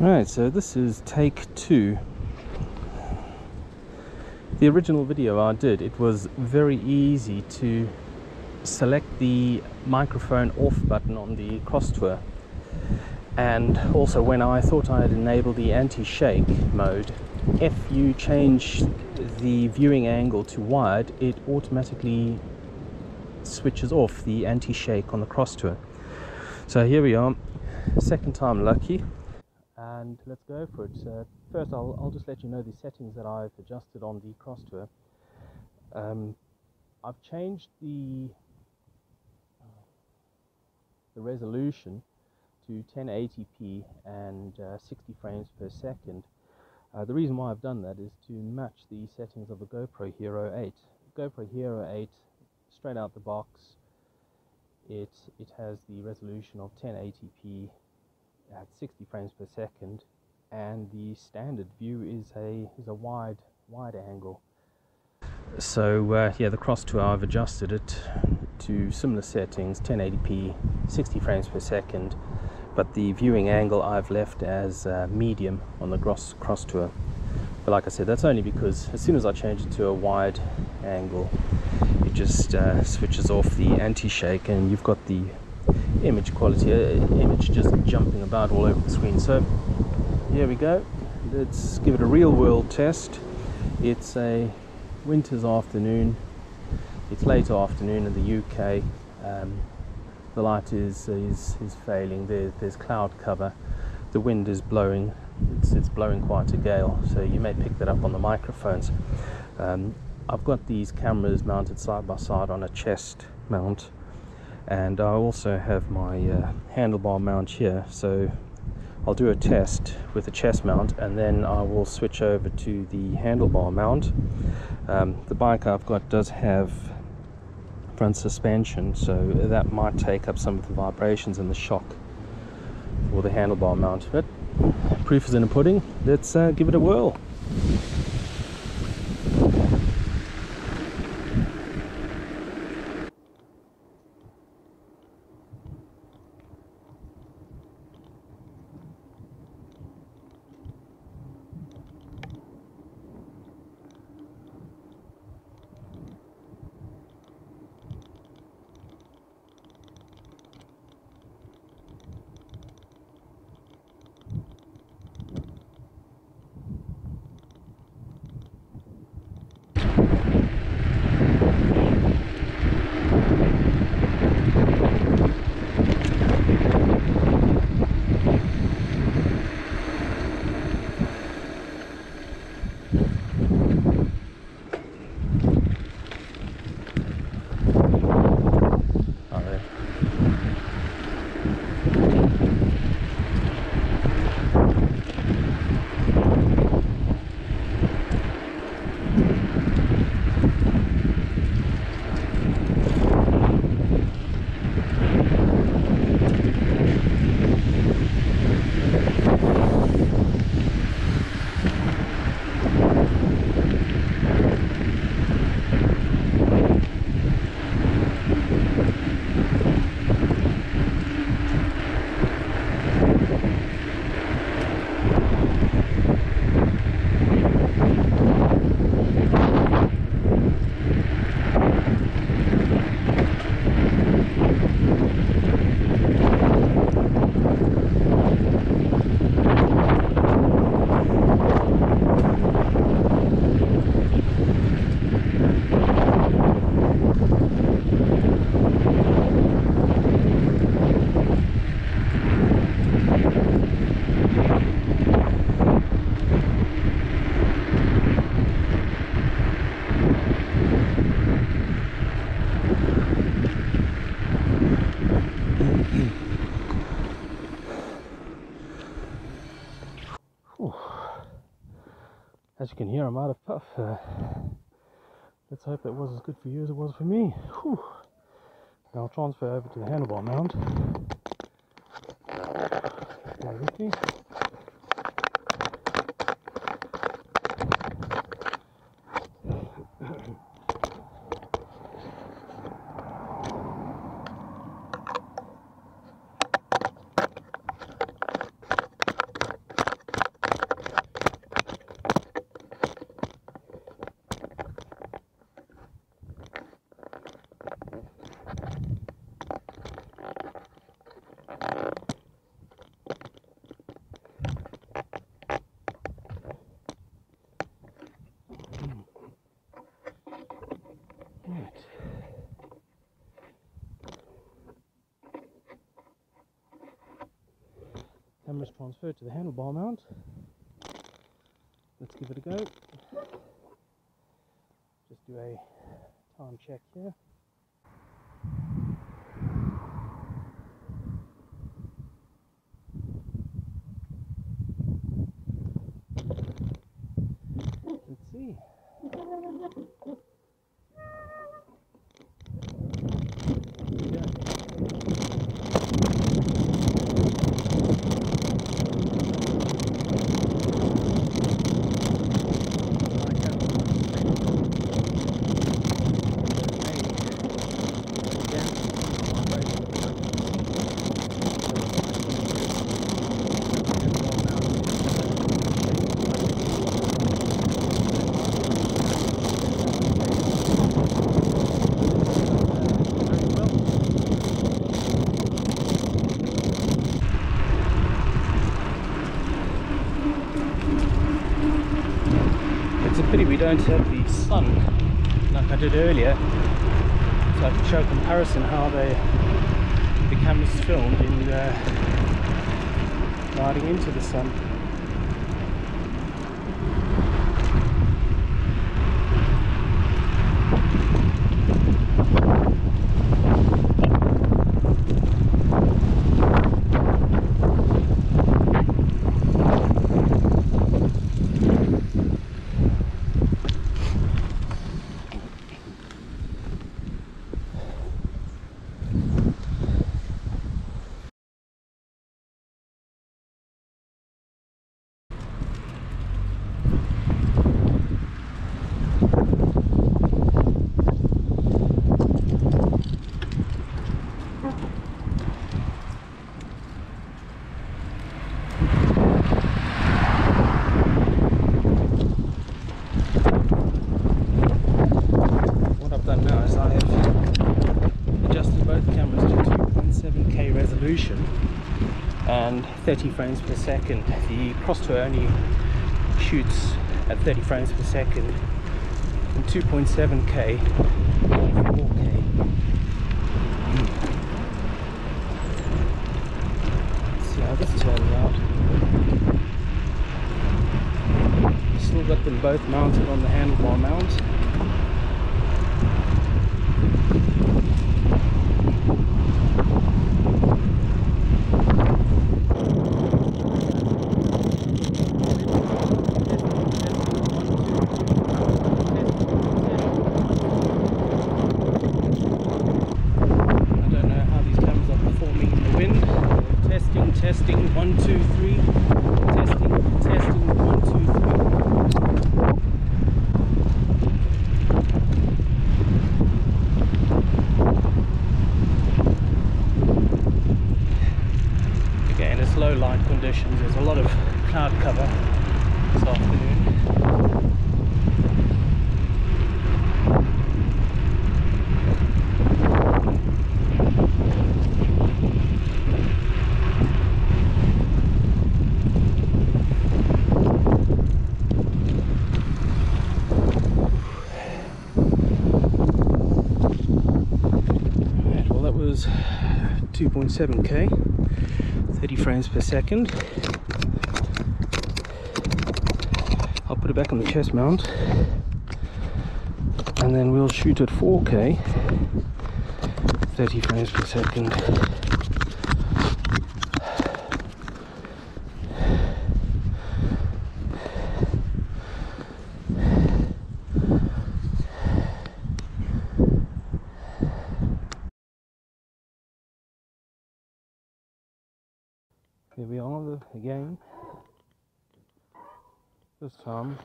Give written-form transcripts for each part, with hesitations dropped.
Alright, so this is take 2. The original video I did, it was very easy to select the microphone off button on the Crosstour, and also when I thought I had enabled the anti-shake mode, if you change the viewing angle to wide, it automatically switches off the anti-shake on the Crosstour. So here we are, second time lucky, and let's go for it. First I'll just let you know the settings that I've adjusted on the Crosstour. I've changed the resolution to 1080p and 60 frames per second. The reason why I've done that is to match the settings of the GoPro Hero 8. GoPro Hero 8, straight out the box, it has the resolution of 1080p at 60 frames per second, and the standard view is a wide angle. So yeah, the Crosstour, I've adjusted it to similar settings, 1080p, 60 frames per second, but the viewing angle I've left as medium on the Crosstour. But like I said, that's only because as soon as I change it to a wide angle, it just switches off the anti-shake, and you've got the image quality, image just jumping about all over the screen. So here we go, let's give it a real world test. It's a winter's afternoon, it's late afternoon in the UK. The light is failing, there's cloud cover, the wind is blowing, it's blowing quite a gale, so you may pick that up on the microphones. I've got these cameras mounted side by side on a chest mount, and I also have my handlebar mount here, so I'll do a test with the chest mount and then I will switch over to the handlebar mount. The bike I've got does have front suspension, so that might take up some of the vibrations and the shock for the handlebar mount, but proof is in the pudding. Let's give it a whirl. As you can hear, I'm out of puff. Let's hope that was as good for you as it was for me. Whew. Now I'll transfer over to the handlebar mount. Bear with me. camera is transferred to the handlebar mount. Let's give it a go. Just do a time check here. Let's see. It's a pity we don't have the sun like I did earlier, so I can show a comparison how the camera's filmed in lighting into the sun. And 30 frames per second. The Crosstour only shoots at 30 frames per second in 2.7K or 4K. Let's see how this turns out. Still got them both mounted on the handlebar mount. Testing 1 2 3. Testing 1 2 3. Again, it's low light conditions. There's a lot of cloud cover this afternoon. That was 2.7K, 30 frames per second. I'll put it back on the chest mount and then we'll shoot at 4K, 30 frames per second. Here we are again. This time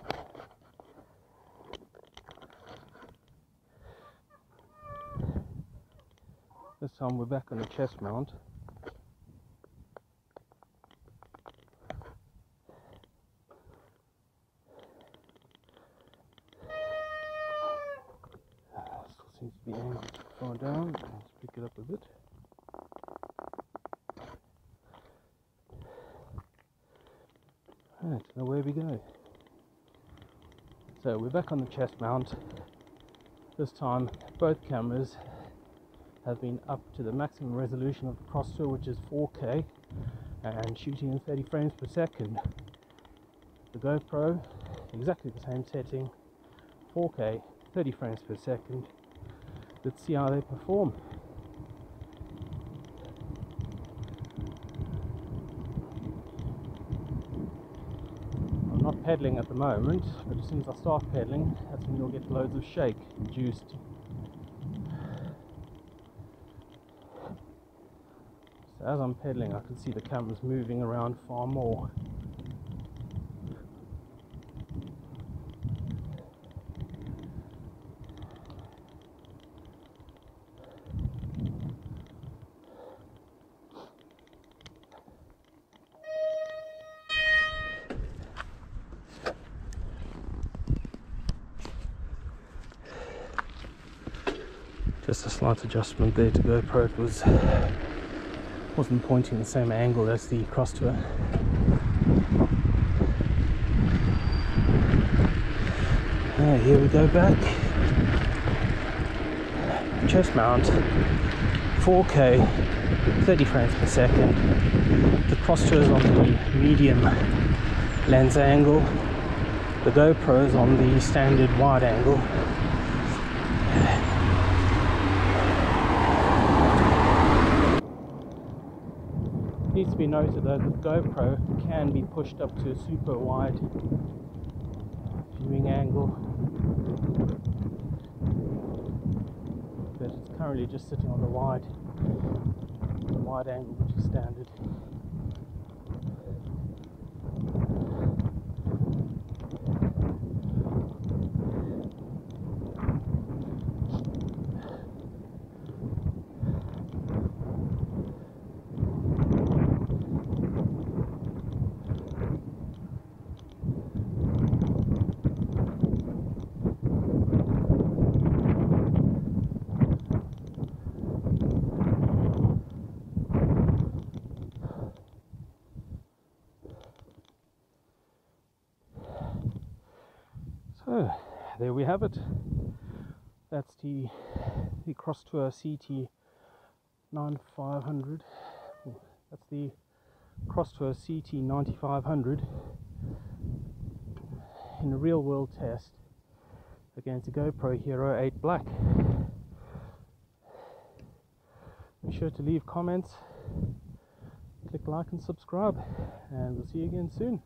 we're back on the chest mount. Still seems to be aiming far down. Let's pick it up a bit. Right, now where we go. So we're back on the chest mount. This time both cameras have been up to the maximum resolution of the Crosstour, which is 4K, and shooting in 30 frames per second. The GoPro, exactly the same setting, 4K, 30 frames per second. Let's see how they perform. I'm not pedaling at the moment, but as soon as I start pedaling, that's when you'll get loads of shake induced. So as I'm pedaling, I can see the camera's moving around far more. Just a slight adjustment there to GoPro. It wasn't pointing the same angle as the Crosstour. Here we go back. Chest mount, 4K, 30 frames per second. The Crosstour is on the medium lens angle. The GoPro is on the standard wide angle. It needs to be noted though that the GoPro can be pushed up to a super wide viewing angle, but it's currently just sitting on the wide angle, which is standard. So there we have it. That's the Crosstour CT9500. That's the Crosstour CT9500 in a real world test against a GoPro Hero 8 Black. Be sure to leave comments, click like and subscribe, and we'll see you again soon.